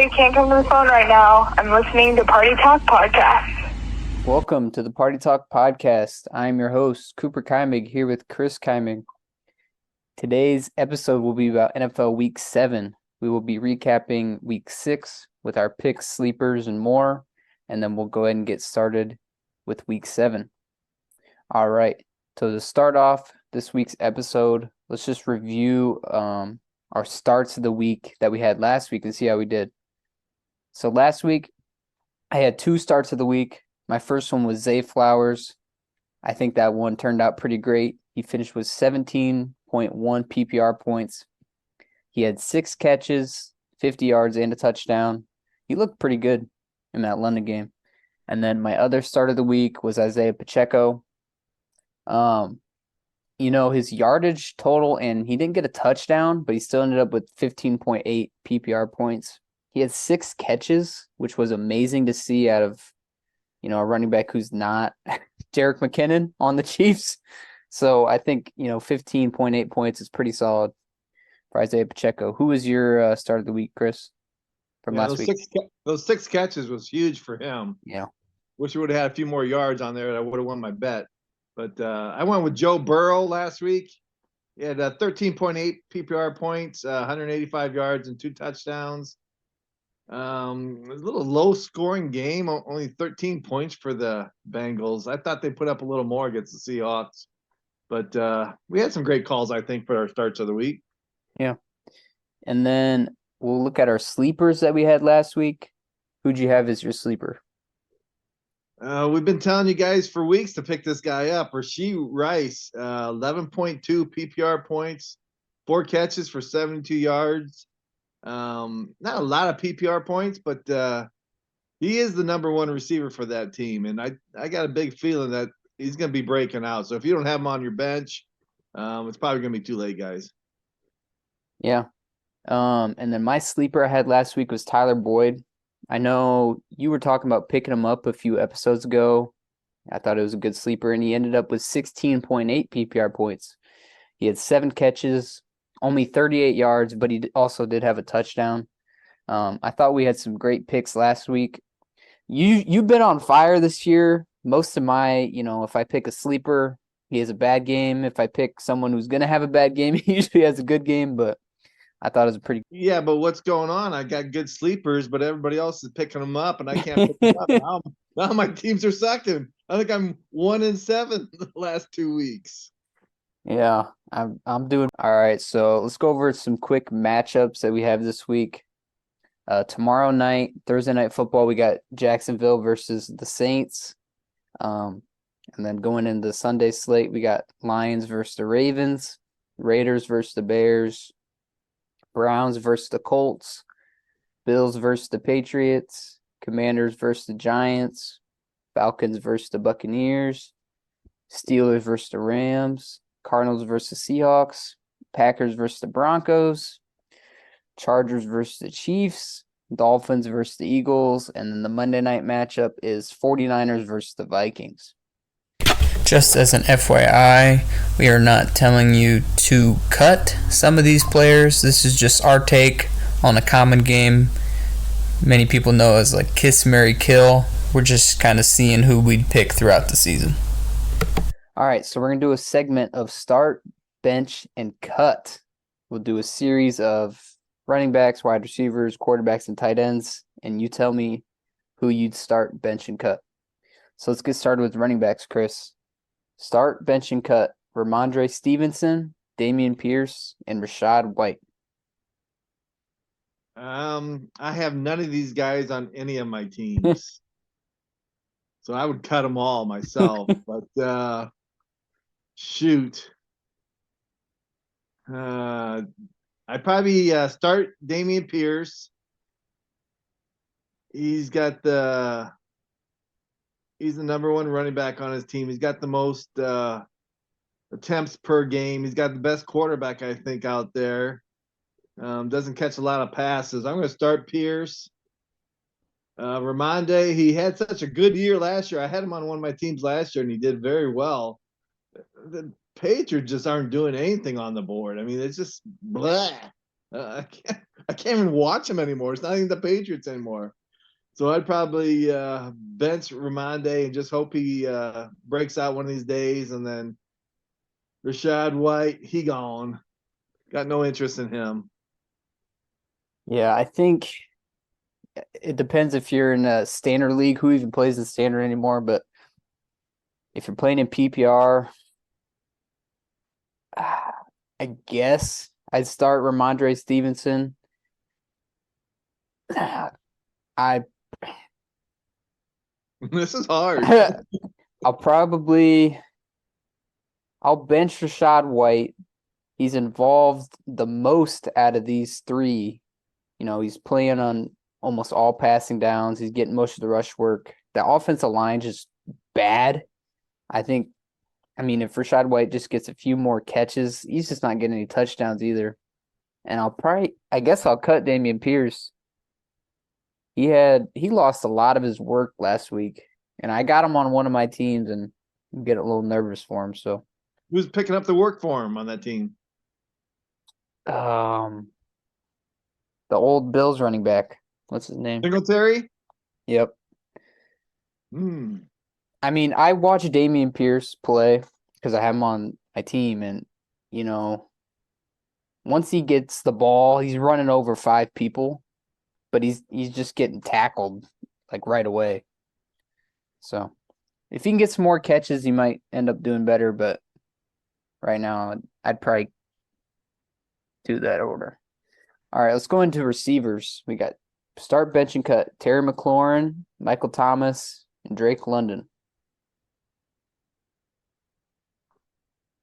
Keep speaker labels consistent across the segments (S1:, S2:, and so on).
S1: sorry, can't come to the phone right now. I'm listening to Party Talk Podcast.
S2: Welcome to the Party Talk Podcast. I'm your host, Cooper Keimig, here with Chris Keimig. Today's episode will be about NFL Week 7. We will be recapping Week 6 with our picks, sleepers, and more, and then we'll go ahead and get started with Week 7. All right, so to start off this week's episode, let's just review our starts of the week that we had last week and see how we did. So last week, I had 2 starts of the week. My first one was Zay Flowers. I think that one turned out pretty great. He finished with 17.1 PPR points. He had 6 catches, 50 yards, and a touchdown. He looked pretty good in that London game. And then my other start of the week was Isaiah Pacheco. His yardage total, and he didn't get a touchdown, but he still ended up with 15.8 PPR points. He had 6 catches, which was amazing to see out of, a running back who's not Jerick McKinnon on the Chiefs. So I think, 15.8 points is pretty solid for Isaiah Pacheco. Who was your start of the week, Chris, from last week?
S3: Those 6 catches was huge for him.
S2: Yeah.
S3: Wish he would have had a few more yards on there. I would have won my bet. But I went with Joe Burrow last week. He had 13.8 PPR points, 185 yards, and 2 touchdowns. It was a little low-scoring game, only 13 points for the Bengals. I thought they put up a little more against the Seahawks. But we had some great calls, I think, for our starts of the week.
S2: Yeah. And then we'll look at our sleepers that we had last week. Who'd you have as your sleeper?
S3: We've been telling you guys for weeks to pick this guy up. Rashee Rice, 11.2 PPR points, 4 catches for 72 yards. Not a lot of PPR points, but he is the number 1 receiver for that team. And I got a big feeling that he's going to be breaking out. So if you don't have him on your bench, it's probably going to be too late, guys.
S2: Yeah. And then my sleeper I had last week was Tyler Boyd. I know you were talking about picking him up a few episodes ago. I thought it was a good sleeper, and he ended up with 16.8 PPR points. He had 7 catches, only 38 yards, but he also did have a touchdown. I thought we had some great picks last week. You've been on fire this year. Most of my, if I pick a sleeper, he has a bad game. If I pick someone who's going to have a bad game, he usually has a good game, but I thought it was pretty.
S3: Yeah, but what's going on? I got good sleepers, but everybody else is picking them up, and I can't pick them up. Now my teams are sucking. I think I'm 1-7 the last 2 weeks.
S2: Yeah, I'm doing all right. So let's go over some quick matchups that we have this week. Tomorrow night, Thursday night football, we got Jacksonville versus the Saints. And then going into the Sunday slate, we got Lions versus the Ravens, Raiders versus the Bears, Browns versus the Colts, Bills versus the Patriots, Commanders versus the Giants, Falcons versus the Buccaneers, Steelers versus the Rams, Cardinals versus the Seahawks, Packers versus the Broncos, Chargers versus the Chiefs, Dolphins versus the Eagles, and then the Monday night matchup is 49ers versus the Vikings. Just as an FYI, we are not telling you to cut some of these players. This is just our take on a common game many people know as like Kiss, Marry, Kill. We're just kind of seeing who we'd pick throughout the season. All right, so we're going to do a segment of start, bench, and cut. We'll do a series of running backs, wide receivers, quarterbacks, and tight ends, and you tell me who you'd start, bench, and cut. So let's get started with running backs, Chris. Start, bench, and cut. Ramondre Stevenson, Dameon Pierce, and Rachaad White.
S3: I have none of these guys on any of my teams. So I would cut them all myself. But shoot. I'd probably start Dameon Pierce. He's the number 1 running back on his team. He's got the most attempts per game. He's got the best quarterback, I think, out there. Doesn't catch a lot of passes. I'm going to start Pierce. Ramondre, he had such a good year last year. I had him on one of my teams last year, and he did very well. The Patriots just aren't doing anything on the board. I mean, it's just blah. I can't even watch them anymore. It's not even the Patriots anymore. So I'd probably bench Ramonde and just hope he breaks out one of these days. And then Rashad White, he gone. Got no interest in him.
S2: Yeah, I think it depends if you're in a standard league, who even plays in standard anymore. But if you're playing in PPR, I guess I'd start Ramondre Stevenson. I
S3: This is hard.
S2: I'll bench Rashad White. He's involved the most out of these three. You know, he's playing on almost all passing downs. He's getting most of the rush work. The offensive line just bad. I mean, if Rashad White just gets a few more catches, he's just not getting any touchdowns either. And I guess I'll cut Dameon Pierce. He lost a lot of his work last week, and I got him on one of my teams and get a little nervous for him. So
S3: Who's picking up the work for him on that team?
S2: the old Bills running back. What's his name?
S3: Singletary?
S2: Yep.
S3: Hmm.
S2: I mean, I watch Dameon Pierce play because I have him on my team, and you know, once he gets the ball, he's running over 5 people, but he's just getting tackled like right away. So if he can get some more catches, he might end up doing better. But right now, I'd probably do that order. All right, let's go into receivers. We got start, bench, and cut. Terry McLaurin, Michael Thomas, and Drake London.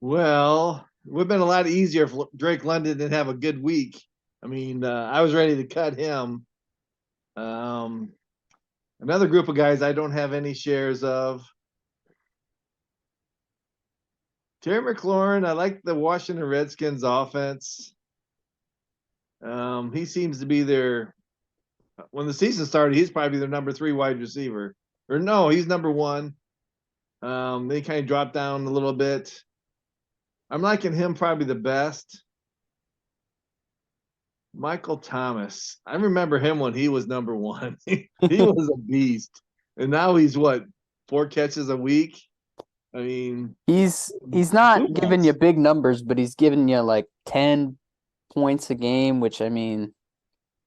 S3: Well, it would have been a lot easier if Drake London didn't have a good week. I mean, I was ready to cut him. Another group of guys I don't have any shares of. Terry McLaurin, I like the Washington Redskins offense. He seems to be when the season started, he's probably their number 3 wide receiver. Or no, he's number 1. They kind of dropped down a little bit. I'm liking him probably the best. Michael Thomas. I remember him when he was number 1. He was a beast. And now he's 4 catches a week? I mean,
S2: he's not giving you big numbers, but he's giving you like 10 points a game, which I mean,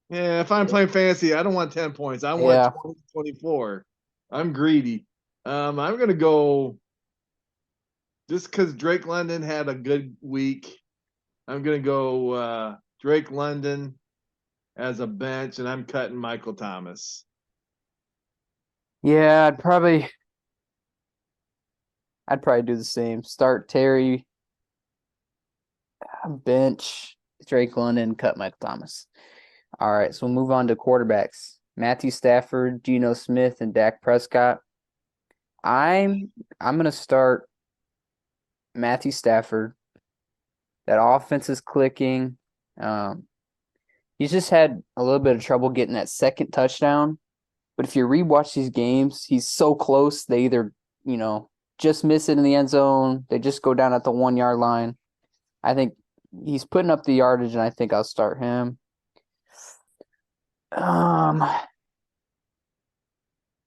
S3: yeah, if I'm playing fantasy, I don't want 10 points. I want 20, 24. I'm greedy. I'm going to go just because Drake London had a good week. I'm going to go Drake London as a bench, and I'm cutting Michael Thomas.
S2: Yeah, I'd probably do the same. Start Terry, bench Drake London, cut Michael Thomas. All right, so we'll move on to quarterbacks. Matthew Stafford, Geno Smith, and Dak Prescott. I'm gonna start Matthew Stafford. That offense is clicking. He's just had a little bit of trouble getting that second touchdown. But if you rewatch these games, he's so close. They either, just miss it in the end zone. They just go down at the 1-yard line. I think he's putting up the yardage, and I think I'll start him.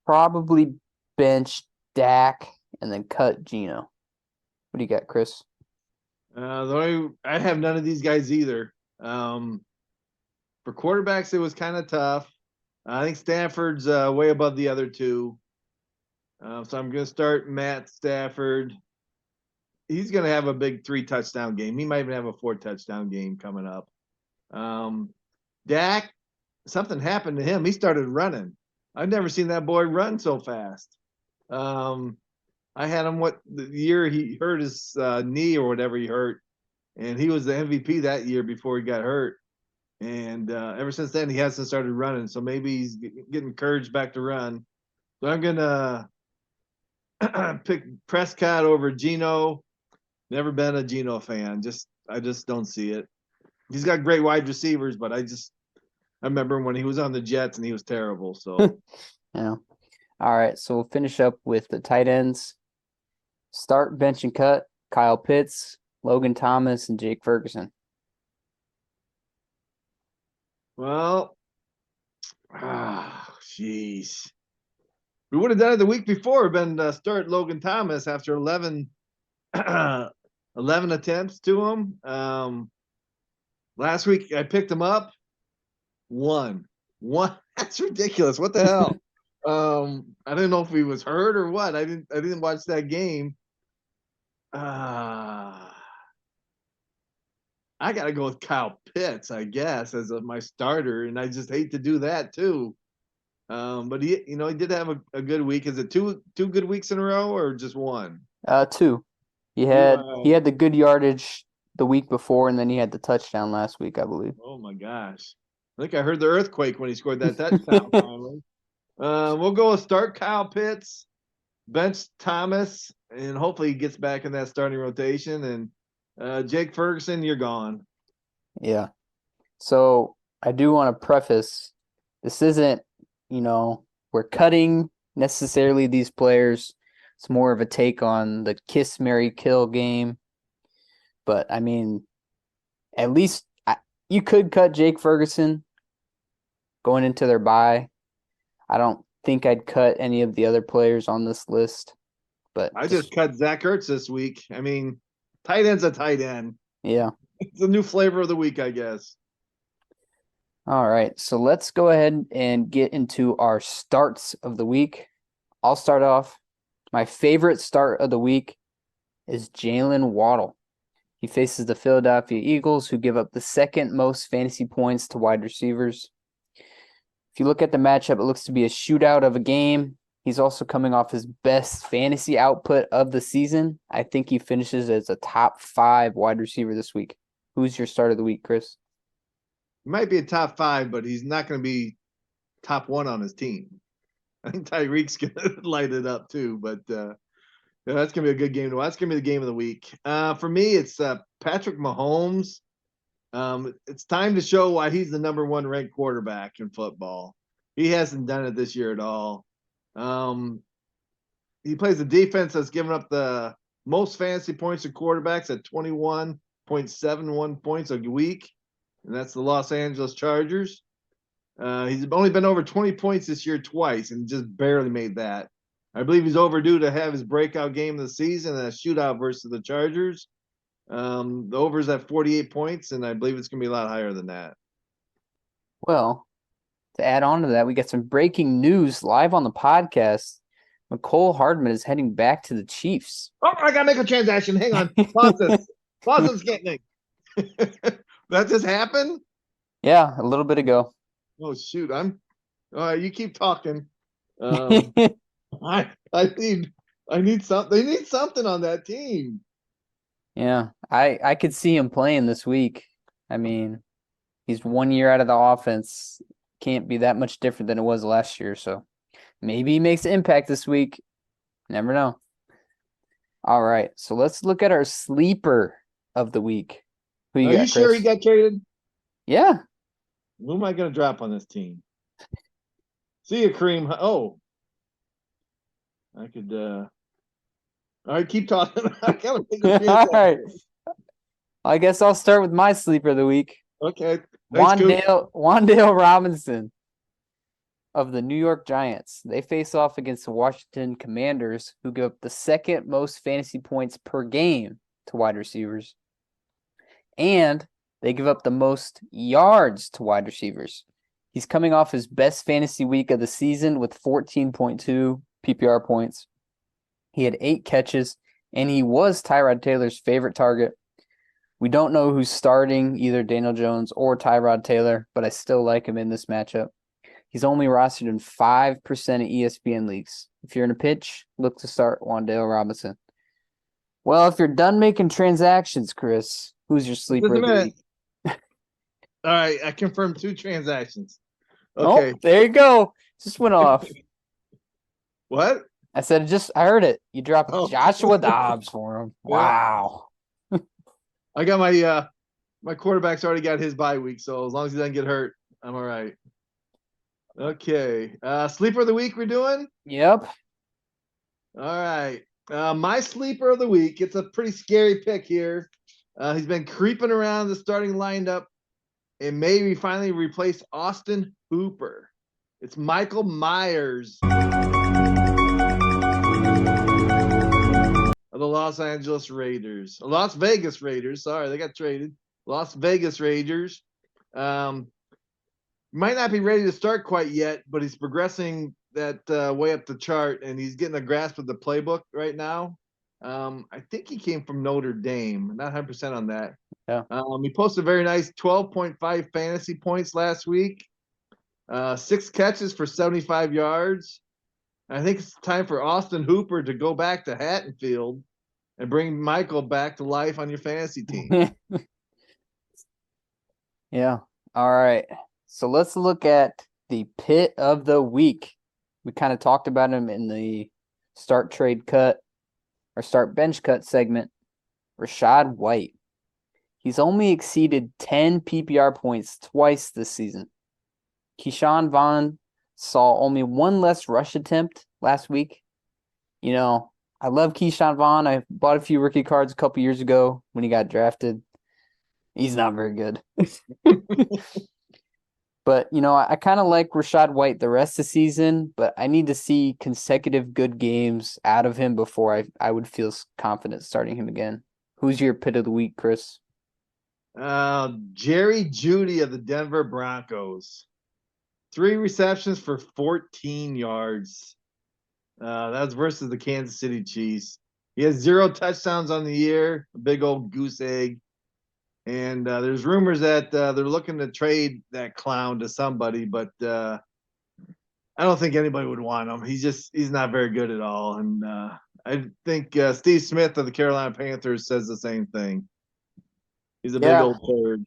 S2: Probably bench Dak and then cut Geno. What do you got, Chris?
S3: I have none of these guys either. For quarterbacks, it was kind of tough. I think Stafford's way above the other two. So I'm going to start Matt Stafford. He's going to have a big 3-touchdown game. He might even have a 4-touchdown game coming up. Dak, something happened to him. He started running. I've never seen that boy run so fast. I had him the year he hurt his knee or whatever he hurt, and he was the MVP that year before he got hurt. And ever since then, he hasn't started running. So maybe he's getting encouraged back to run. So I'm gonna pick Prescott over Geno. Never been a Geno fan. I just don't see it. He's got great wide receivers, but I remember when he was on the Jets and he was terrible. So
S2: yeah. All right, so we'll finish up with the tight ends. Start, bench, and cut. Kyle Pitts, Logan Thomas, and Jake Ferguson.
S3: Well, jeez. We would have done it the week before, start Logan Thomas after 11, 11 attempts to him. Last week I picked him up. One. That's ridiculous. What the hell? I didn't know if he was hurt or what. I didn't watch that game. I gotta go with Kyle Pitts, I guess, as my starter, and I just hate to do that too. But he did have a good week. Is it two good weeks in a row or just one?
S2: 2. He had the good yardage the week before, and then he had the touchdown last week, I believe.
S3: Oh my gosh. I think I heard the earthquake when he scored that touchdown finally. We'll go with start Kyle Pitts, bench Thomas, and hopefully he gets back in that starting rotation. And Jake Ferguson, you're gone.
S2: Yeah. So I do want to preface, this isn't, we're cutting necessarily these players. It's more of a take on the kiss, marry, kill game. But I mean, at least you could cut Jake Ferguson going into their bye. I don't think I'd cut any of the other players on this list. But
S3: I just cut Zach Ertz this week. I mean, tight end's a tight end.
S2: Yeah.
S3: It's a new flavor of the week, I guess.
S2: All right, so let's go ahead and get into our starts of the week. I'll start off. My favorite start of the week is Jaylen Waddle. He faces the Philadelphia Eagles, who give up the second most fantasy points to wide receivers. If you look at the matchup, it looks to be a shootout of a game. He's also coming off his best fantasy output of the season. I think he finishes as a top 5 wide receiver this week. Who's your start of the week, Chris?
S3: He might be a top 5, but he's not going to be top 1 on his team. I think Tyreek's going to light it up too, but yeah, that's going to be a good game to watch. That's going to be the game of the week. For me, it's Patrick Mahomes. It's time to show why he's the number 1 ranked quarterback in football. He hasn't done it this year at all. He plays a defense that's given up the most fantasy points to quarterbacks at 21.71 points a week, and that's the Los Angeles Chargers. He's only been over 20 points this year twice and just barely made that. I believe he's overdue to have his breakout game of the season in a shootout versus the Chargers. The over's at 48 points, and I believe it's going to be a lot higher than that.
S2: Well, to add on to that, we got some breaking news live on the podcast. Michaell Hardman is heading back to the Chiefs.
S3: Oh, I got to make a transaction. Hang on. Pause this. Pause this getting. That just happened?
S2: Yeah, a little bit ago.
S3: Oh, shoot. All right, you keep talking. I need something. They need something on that team.
S2: Yeah, I could see him playing this week. I mean, he's 1 year out of the offense. Can't be that much different than it was last year. So maybe he makes an impact this week. Never know. All right, so let's look at our sleeper of the week. Who you got, Chris?
S3: Sure he got traded?
S2: Yeah.
S3: Who am I going to drop on this team? See you, Kareem. Oh. I could all right, keep talking. I gotta think of
S2: All right. I guess I'll start with my sleeper of the week.
S3: Okay.
S2: Wan'Dale Robinson of the New York Giants. They face off against the Washington Commanders, who give up the second most fantasy points per game to wide receivers. And they give up the most yards to wide receivers. He's coming off his best fantasy week of the season with 14.2 PPR points. He had 8 catches, and he was Tyrod Taylor's favorite target. We don't know who's starting, either Daniel Jones or Tyrod Taylor, but I still like him in this matchup. He's only rostered in 5% of ESPN leagues. If you're in a pinch, look to start Wan'Dale Robinson. Well, if you're done making transactions, Chris, who's your sleeper of the week?
S3: All right, I confirmed 2 transactions. Okay.
S2: Oh, there you go. Just went off.
S3: What?
S2: I said, I heard it. You dropped Joshua Dobbs for him. Wow.
S3: I got my quarterback's already got his bye week, so as long as he doesn't get hurt, I'm all right. Okay. Sleeper of the week we're doing?
S2: Yep.
S3: All right. My sleeper of the week, it's a pretty scary pick here. He's been creeping around the starting lineup it may finally replace Austin Hooper. It's Michaell Myers of the Las Vegas Raiders. Sorry, they got traded. Las Vegas Raiders. Might not be ready to start quite yet, but he's progressing that way up the chart, and he's getting a grasp of the playbook right now. I think he came from Notre Dame. Not 100% on that.
S2: Yeah.
S3: He posted a very nice 12.5 fantasy points last week. 6 catches for 75 yards. I think it's time for Austin Hooper to go back to Haddonfield and bring Michaell back to life on your fantasy team.
S2: Yeah. All right. So let's look at the pit of the week. We kind of talked about him in the start trade cut or start bench cut segment. Rachaad White. He's only exceeded 10 PPR points twice this season. Keyshawn Vaughn saw only one less rush attempt last week. You know, I love Keyshawn Vaughn. I bought a few rookie cards a couple years ago when he got drafted. He's not very good. But, you know, I kind of like Rachaad White the rest of the season, but I need to see consecutive good games out of him before I would feel confident starting him again. Who's your pit of the week, Chris?
S3: Jerry Jeudy of the Denver Broncos. 3 receptions for 14 yards. That's versus the Kansas City Chiefs. He has 0 touchdowns on the year, a big old goose egg. And there's rumors that they're looking to trade that clown to somebody, but I don't think anybody would want him. He's not very good at all. And I think Steve Smith of the Carolina Panthers says the same thing. He's a big old turd.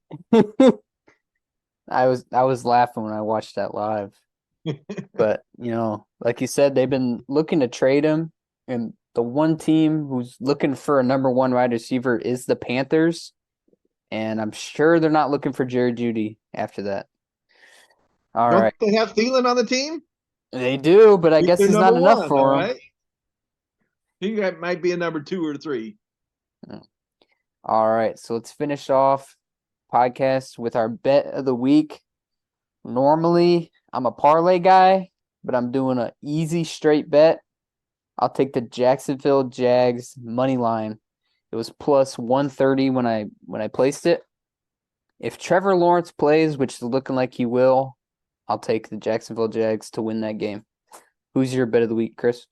S2: I was laughing when I watched that live. But, you know, like you said, they've been looking to trade him, and the one team who's looking for a number 1 wide receiver is the Panthers. And I'm sure they're not looking for Jerry Jeudy after that. All right.
S3: Don't they have Thielen on the team?
S2: They do, but I guess he's not enough for him.
S3: Right? He might be a number 2 or 3.
S2: All right. So let's finish off podcast with our bet of the week. Normally, I'm a parlay guy, but I'm doing an easy straight bet. I'll take the Jacksonville Jags money line. It was plus 130 when I placed it. If Trevor Lawrence plays, which is looking like he will, I'll take the Jacksonville Jags to win that game. Who's your bet of the week, Chris?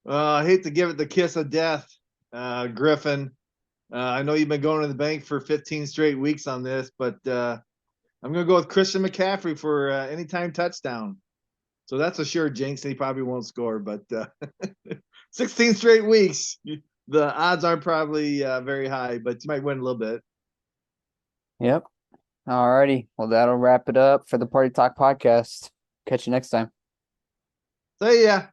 S3: I hate to give it the kiss of death, Griffin. I know you've been going to the bank for 15 straight weeks on this, but I'm going to go with Christian McCaffrey for anytime touchdown. So that's a sure jinx, and he probably won't score. But 16 straight weeks, the odds aren't probably very high, but you might win a little bit.
S2: Yep. All righty. Well, that'll wrap it up for the Party Talk podcast. Catch you next time.
S3: See ya.